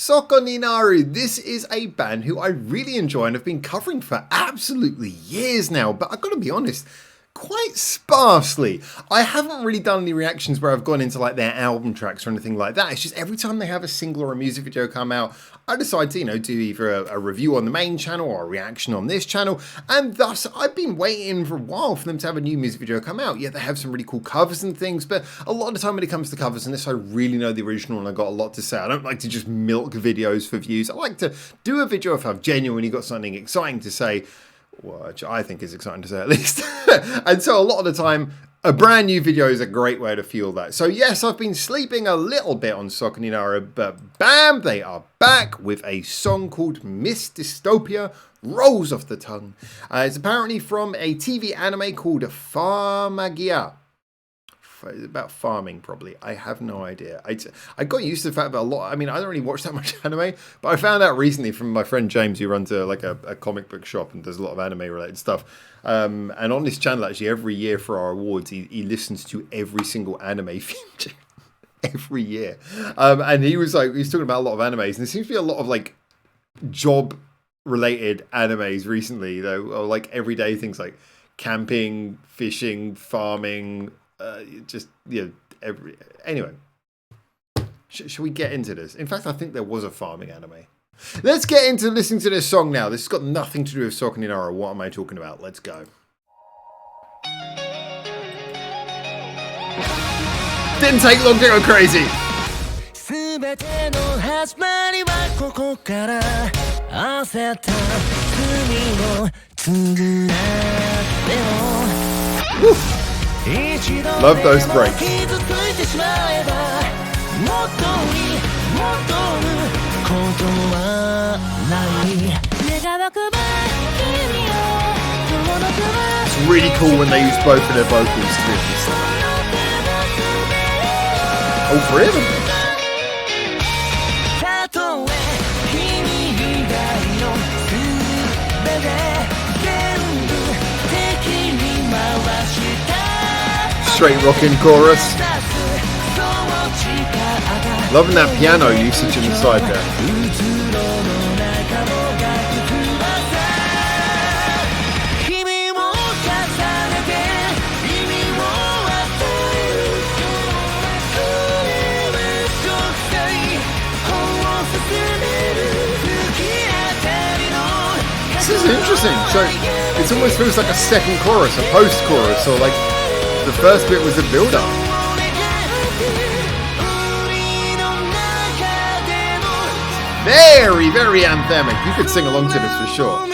SOKONINARU. This is a band who I really enjoy and have been covering for absolutely years now, but I've got to be honest, quite sparsely. I haven't really done any reactions where I've gone into like their album tracks or anything like that. It's just every time they have a single or a music video come out, I decide to, do either a review on the main channel or a reaction on this channel, and thus I've been waiting for a while for them to have a new music video come out. Yeah, they have some really cool covers and things, but a lot of the time when it comes to covers, unless I really know the original and I got a lot to say, I don't like to just milk videos for views. I like to do a video if I've genuinely got something exciting to say, which I think is exciting to say at least. And so a lot of the time, a brand new video is a great way to feel that. So yes, I've been sleeping a little bit on SOKONINARU, but bam, they are back with a song called Miss Dystopia, rolls off the tongue. It's apparently from a TV anime called FARMAGIA. It's about farming, probably. I have no idea. I got used to the fact that I don't really watch that much anime, but I found out recently from my friend James, who runs a comic book shop and does a lot of anime related stuff. And on this channel, actually, every year for our awards, he listens to every single anime feature every year. And he was talking about a lot of animes, and there seems to be a lot of like job related animes recently, though, or like everyday things like camping, fishing, farming. Anyway, should we get into this? In fact, I think there was a farming anime. Let's get into listening to this song now. This has got nothing to do with SOKONINARU. What am I talking about? Let's go. Didn't take long to go crazy. Woo. Love those breaks. It's really cool when they use both of their vocals to this. Oh, three of them. Straight rockin' chorus. Loving that piano usage inside there. This is interesting. So it almost feels like a second chorus, a post-chorus, or like the first bit was a build-up. Very, very anthemic. You could sing along to this for sure.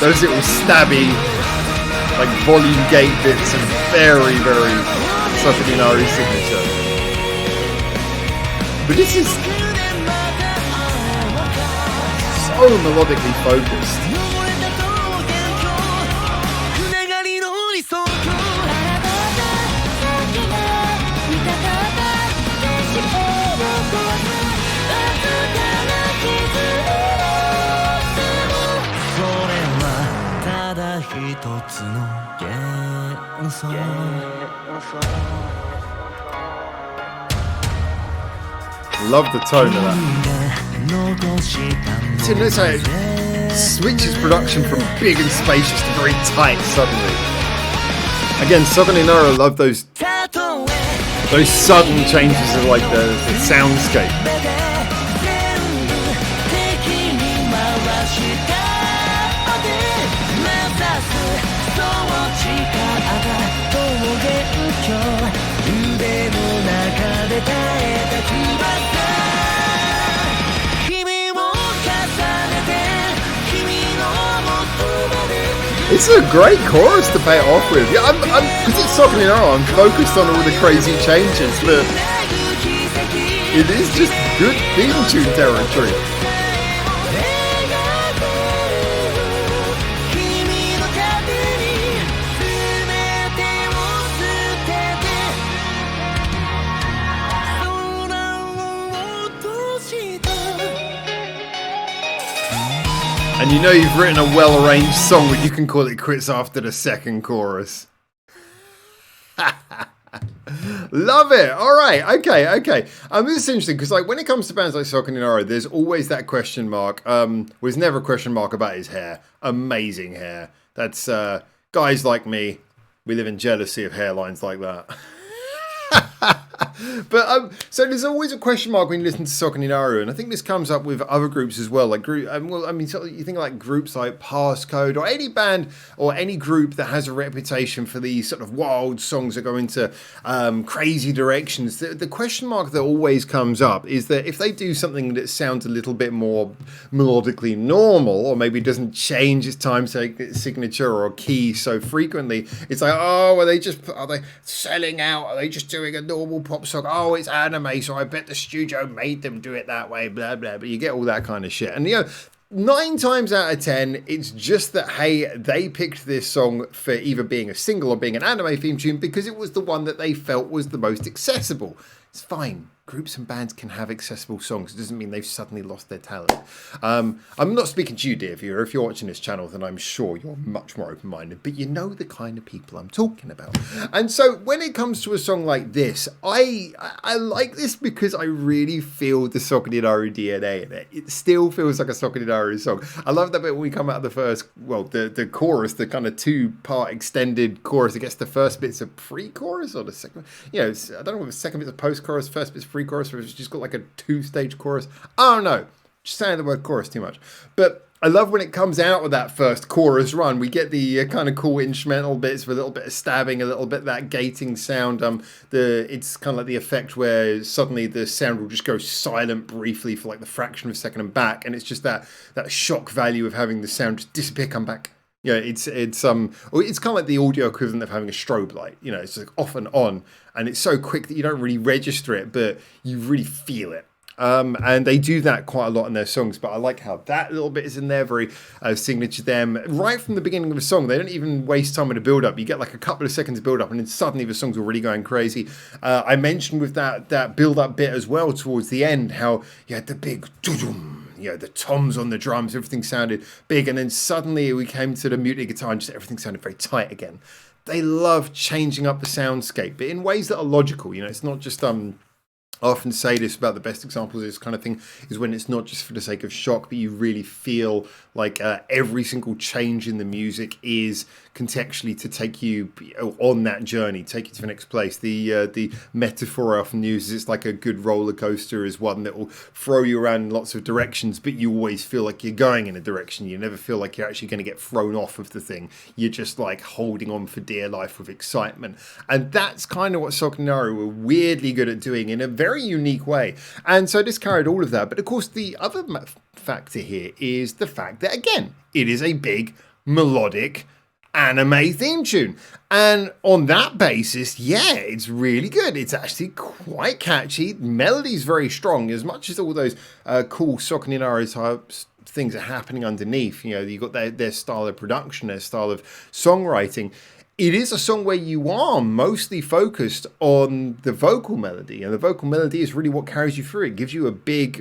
Those little stabby, like volume gate bits, and very, very SOKONINARU signature. But this is so melodically focused. Love the tone of that. So notice how it switches production from big and spacious to very tight suddenly. Again, SOKONINARU love those sudden changes of like the soundscape. It's a great chorus to pay it off with. Yeah, because it's SOKONINARU, I'm focused on all the crazy changes, but it is just good theme tune territory. And you know you've written a well-arranged song when you can call it quits after the second chorus. Love it. All right. Okay. This is interesting because, like, when it comes to bands like SOKONINARU, there's always that question mark. There's never a question mark about his hair. Amazing hair. That's guys like me. We live in jealousy of hairlines like that. But so there's always a question mark when you listen to SOKONINARU, and I think this comes up with other groups as well. Like you think like groups like Passcode or any band or any group that has a reputation for these sort of wild songs that go into crazy directions. The question mark that always comes up is that if they do something that sounds a little bit more melodically normal, or maybe doesn't change its time signature or key so frequently, it's like, oh, are they selling out? Are they just doing a normal pop song? Oh, it's anime, so I bet the studio made them do it that way, blah, blah. But you get all that kind of shit. And, 9 times out of 10, it's just that, hey, they picked this song for either being a single or being an anime theme tune because it was the one that they felt was the most accessible. It's fine. Groups and bands can have accessible songs. It doesn't mean they've suddenly lost their talent. I'm not speaking to you, dear viewer. If you're watching this channel, then I'm sure you're much more open-minded. But you know the kind of people I'm talking about. And so when it comes to a song like this, I like this because I really feel the SOKONINARU DNA in it. It still feels like a SOKONINARU song. I love that bit when we come out of the first, the chorus, the kind of 2-part extended chorus. I guess the first bit's a pre-chorus or the second. I don't know if the second bit's a post-chorus, first bit's pre-chorus, or if it's just got like a 2-stage chorus. I don't know. Just saying the word chorus too much. But I love when it comes out with that first chorus run. We get the kind of cool instrumental bits with a little bit of stabbing, a little bit that gating sound. It's kind of like the effect where suddenly the sound will just go silent briefly for like the fraction of a second and back, and it's just that shock value of having the sound just disappear, come back. It's kind of like the audio equivalent of having a strobe light. It's like off and on, and it's so quick that you don't really register it, but you really feel it. And they do that quite a lot in their songs, but I like how that little bit is in there, very signature to them. Right from the beginning of the song, they don't even waste time with a build-up. You get like a couple of seconds of build-up, and then suddenly the song's already going crazy. I mentioned with that build-up bit as well towards the end, how you had the big doo-doom. The toms on the drums, everything sounded big, and then suddenly we came to the muted guitar and just everything sounded very tight again. They love changing up the soundscape, but in ways that are logical. It's not just I often say this about the best examples of this kind of thing is when it's not just for the sake of shock, but you really feel like every single change in the music is contextually to take you on that journey, take you to the next place. The metaphor I often use is it's like a good roller coaster is one that will throw you around in lots of directions, but you always feel like you're going in a direction. You never feel like you're actually going to get thrown off of the thing. You're just like holding on for dear life with excitement. And that's kind of what SOKONINARU were weirdly good at doing in a very unique way. And so this carried all of that. But of course, the other factor here is the fact that, again, it is a big melodic anime theme tune, and on that basis, it's really good. It's actually quite catchy. Melody's very strong, as much as all those cool SOKONINARU types things are happening underneath. You've got their style of production, their style of songwriting. It is a song where you are mostly focused on the vocal melody, and the vocal melody is really what carries you through. It gives you a big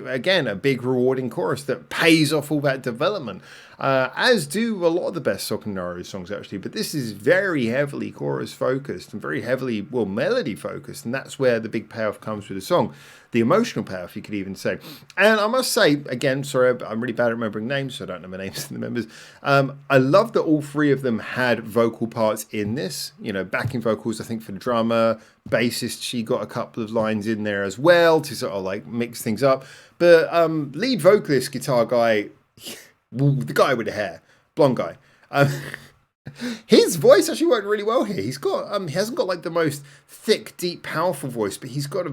rewarding chorus that pays off all that development, as do a lot of the best SOKONINARU songs actually. But this is very heavily chorus focused and very heavily, melody focused, and that's where the big payoff comes with the song. The emotional payoff, you could even say. And I must say, again, sorry, I'm really bad at remembering names, so I don't know the names of the members. I love that all 3 of them had vocal parts in this. Backing vocals, I think, for the drummer, bassist, she got a couple of lines in there as well to sort of like mix things up. But lead vocalist, guitar guy, the guy with the hair, blonde guy. His voice actually worked really well here. He's got he hasn't got like the most thick, deep, powerful voice, but he's got a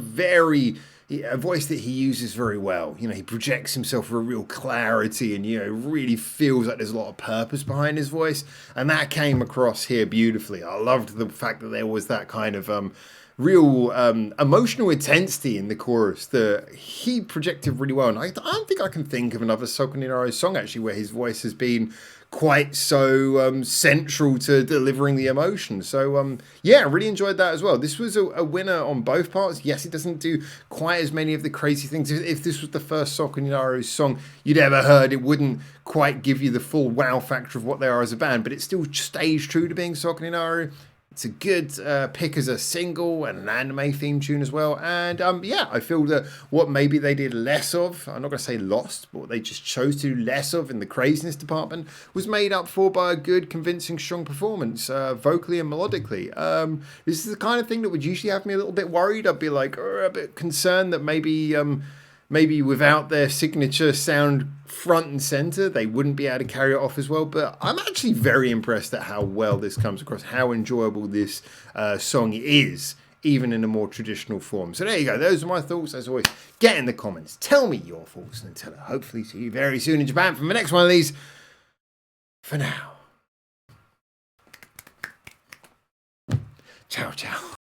voice that he uses very well. He projects himself with a real clarity, and really feels like there's a lot of purpose behind his voice, and that came across here beautifully. I loved the fact that there was that kind of real emotional intensity in the chorus that he projected really well. And I don't think I can think of another SOKONINARU song actually where his voice has been quite so central to delivering the emotion. So yeah, I really enjoyed that as well. This was a winner on both parts. Yes, it doesn't do quite as many of the crazy things. If this was the first SOKONINARU song you'd ever heard, it wouldn't quite give you the full wow factor of what they are as a band, but it still stays true to being SOKONINARU. It's a good pick as a single and an anime theme tune as well. And yeah, I feel that what maybe they did less of, I'm not going to say lost, but what they just chose to do less of in the craziness department was made up for by a good, convincing, strong performance, vocally and melodically. This is the kind of thing that would usually have me a little bit worried. I'd be like, a bit concerned that maybe without their signature sound front and center, they wouldn't be able to carry it off as well. But I'm actually very impressed at how well this comes across, how enjoyable this song is, even in a more traditional form. So there you go. Those are my thoughts. As always, get in the comments. Tell me your thoughts, and until I hopefully see you very soon in Japan for the next one of these. For now, ciao, ciao.